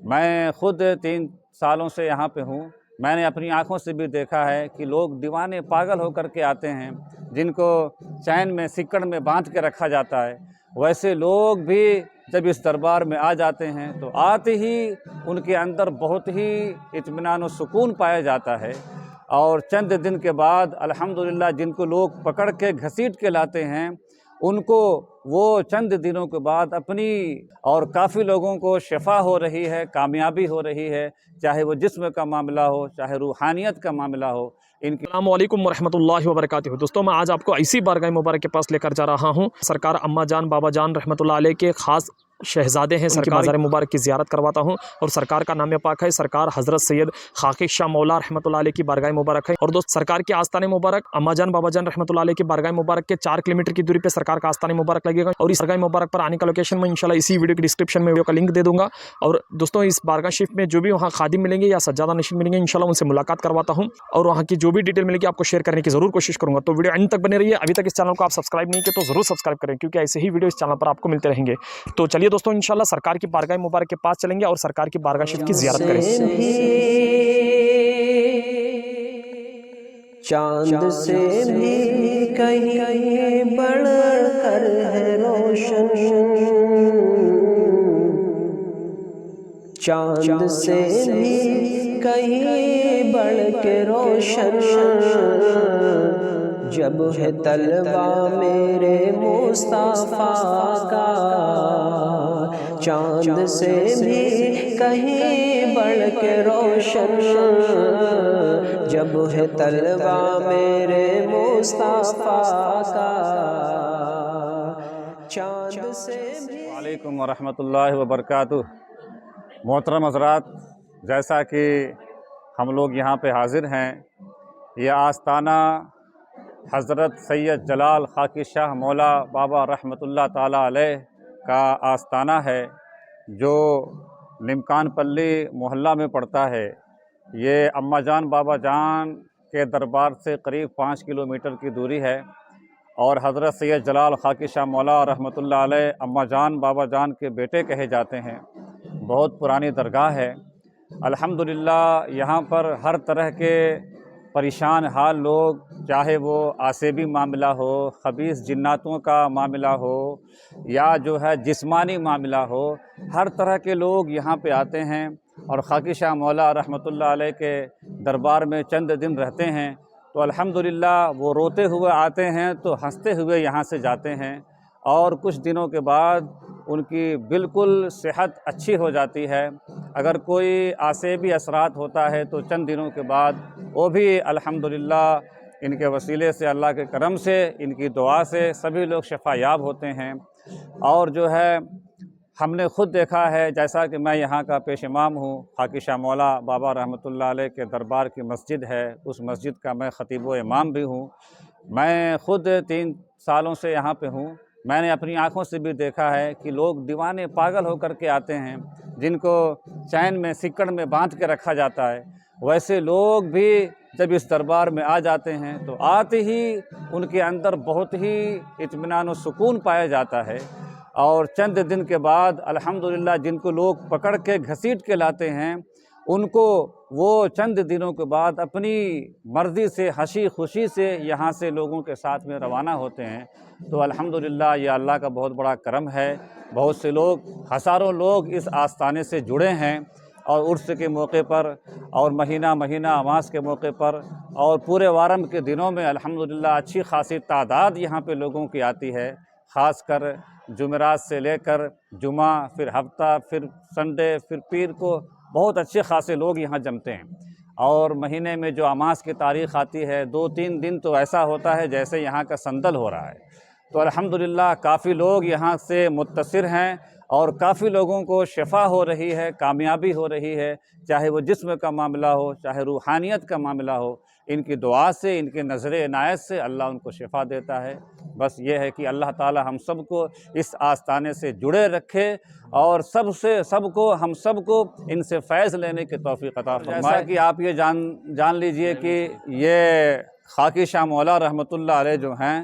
میں خود 3 سالوں سے یہاں پہ ہوں۔ میں نے اپنی آنکھوں سے بھی دیکھا ہے کہ لوگ دیوانے پاگل ہو کر کے آتے ہیں، جن کو چین میں سکڑ میں باندھ کے رکھا جاتا ہے۔ ویسے لوگ بھی جب اس دربار میں آ جاتے ہیں تو آتے ہی ان کے اندر بہت ہی اطمینان و سکون پایا جاتا ہے، اور چند دن کے بعد الحمدللہ جن کو لوگ پکڑ کے گھسیٹ کے لاتے ہیں، ان کو وہ چند دنوں کے بعد اپنی اور کافی لوگوں کو شفا ہو رہی ہے، کامیابی ہو رہی ہے، چاہے وہ جسم کا معاملہ ہو، چاہے روحانیت کا معاملہ ہو۔ السلام علیکم ورحمۃ اللہ وبرکاتہ۔ دوستوں، میں آج آپ کو ایسی بارگاہ مبارک کے پاس لے کر جا رہا ہوں۔ سرکار اماں جان بابا جان رحمۃ اللہ علیہ کے خاص شہزادے ہیں، سرکار مزار مبارک کی زیارت کرواتا ہوں، اور سرکار کا نام پاک ہے سرکار حضرت سید خاکی شاہ مولا رحمۃ اللہ علیہ کی بارگاہ مبارک ہے۔ اور دوست، سرکار کے آستان مبارک اماں جان بابا جان رحمۃ اللہ علیہ کی بارگاہ مبارک کے 4 کلومیٹر کی دوری پہ سرکار کا آستان مبارک لگے گا، اور اس بارگاہ مبارک پر آنے کا لوکیشن میں انشاءاللہ اسی ویڈیو کی ڈسکرپشن میں ویڈیو کا لنک دے دوں گا۔ اور دوستوں، اس بارگاہ شریف میں جو بھی وہاں خادم ملیں گے یا سجادہ نشین ملیں گے، انشاءاللہ ان سے ملاقات کرواتا ہوں، اور وہاں کی جو بھی ڈیٹیل ملے گی آپ کو شیئر کرنے کی ضرور کوشش کروں گا۔ تو ویڈیو اینڈ تک بنے رہیے۔ ابھی تک اس چینل کو آپ سبسکرائب نہیں کیے تو ضرور سبسکرائب کریں، کیونکہ ایسے ہی ویڈیو اس چینل پر آپ کو ملتے رہیں گے۔ تو چلیے دوستوں، انشاءاللہ سرکار کی بارگاہ مبارک کے پاس چلیں گے اور سرکار کی بارگاہ شریف کی زیارت کریں۔ چاند سے بھی کہیں بڑھ کر ہے روشن، چاند سے بھی کہیں بڑھ کے روشن، جب ہے طلبہ میرے مصطفیٰ کا، چاند سے بھی کہیں بڑھ کے روشن، جب ہے طلبہ میرے مصطفیٰ کا، چاند سے بھی۔ وعلیکم ورحمۃ اللہ وبرکاتہ۔ محترم حضرات، جیسا کہ ہم لوگ یہاں پہ حاضر ہیں، یہ آستانہ حضرت سید جلال خاکی شاہ مولا بابا رحمۃ اللہ تعالیٰ علیہ کا آستانہ ہے، جو نمکان پلی محلہ میں پڑتا ہے۔ یہ اماں جان بابا جان کے دربار سے قریب 5 کلومیٹر کی دوری ہے، اور حضرت سید جلال خاکی شاہ مولا رحمۃ اللہ علیہ اماں جان بابا جان کے بیٹے کہے جاتے ہیں۔ بہت پرانی درگاہ ہے۔ الحمدللہ یہاں پر ہر طرح کے پریشان حال لوگ، چاہے وہ آسیبی معاملہ ہو، خبیث جناتوں کا معاملہ ہو، یا جو ہے جسمانی معاملہ ہو، ہر طرح کے لوگ یہاں پہ آتے ہیں، اور خاکی شاہ مولا رحمۃ اللہ علیہ کے دربار میں چند دن رہتے ہیں تو الحمدللہ وہ روتے ہوئے آتے ہیں تو ہنستے ہوئے یہاں سے جاتے ہیں، اور کچھ دنوں کے بعد ان کی بالکل صحت اچھی ہو جاتی ہے۔ اگر کوئی آسیبی اثرات ہوتا ہے تو چند دنوں کے بعد وہ بھی الحمدللہ ان کے وسیلے سے، اللہ کے کرم سے، ان کی دعا سے سبھی لوگ شفا یاب ہوتے ہیں۔ اور جو ہے ہم نے خود دیکھا ہے، جیسا کہ میں یہاں کا پیش امام ہوں، خاکی شاہ مولا بابا رحمۃ اللہ علیہ کے دربار کی مسجد ہے، اس مسجد کا میں خطیب و امام بھی ہوں۔ میں خود 3 سالوں سے یہاں پہ ہوں۔ میں نے اپنی آنکھوں سے بھی دیکھا ہے کہ لوگ دیوانے پاگل ہو کر کے آتے ہیں، جن کو چین میں سکڑ میں باندھ کے رکھا جاتا ہے۔ ویسے لوگ بھی جب اس دربار میں آ جاتے ہیں تو آتے ہی ان کے اندر بہت ہی اطمینان و سکون پایا جاتا ہے، اور چند دن کے بعد الحمدللہ جن کو لوگ پکڑ کے گھسیٹ کے لاتے ہیں، ان کو وہ چند دنوں کے بعد اپنی مرضی سے، ہنسی خوشی سے یہاں سے لوگوں کے ساتھ میں روانہ ہوتے ہیں۔ تو الحمدللہ یہ اللہ کا بہت بڑا کرم ہے۔ بہت سے لوگ، ہزاروں لوگ اس آستانے سے جڑے ہیں، اور عرس کے موقع پر، اور مہینہ اماس کے موقع پر، اور پورے وارم کے دنوں میں الحمدللہ اچھی خاصی تعداد یہاں پہ لوگوں کی آتی ہے۔ خاص کر جمعرات سے لے کر جمعہ، پھر ہفتہ، پھر سنڈے، پھر پیر کو بہت اچھے خاصے لوگ یہاں جمتے ہیں۔ اور مہینے میں جو اماس کی تاریخ آتی ہے، 2-3 دن تو ایسا ہوتا ہے جیسے یہاں کا سندل ہو رہا ہے۔ تو الحمدللہ کافی لوگ یہاں سے متصر ہیں، اور کافی لوگوں کو شفا ہو رہی ہے، کامیابی ہو رہی ہے، چاہے وہ جسم کا معاملہ ہو، چاہے روحانیت کا معاملہ ہو۔ ان کی دعا سے، ان کے نظر عنایت سے اللہ ان کو شفا دیتا ہے۔ بس یہ ہے کہ اللہ تعالی ہم سب کو اس آستانے سے جڑے رکھے، اور ہم سب کو ان سے فیض لینے کی توفیق عطا فرمائے۔ جیسا کہ آپ یہ جان لیجئے کہ یہ خاکی شاہ مولا رحمۃ اللہ علیہ جو ہیں،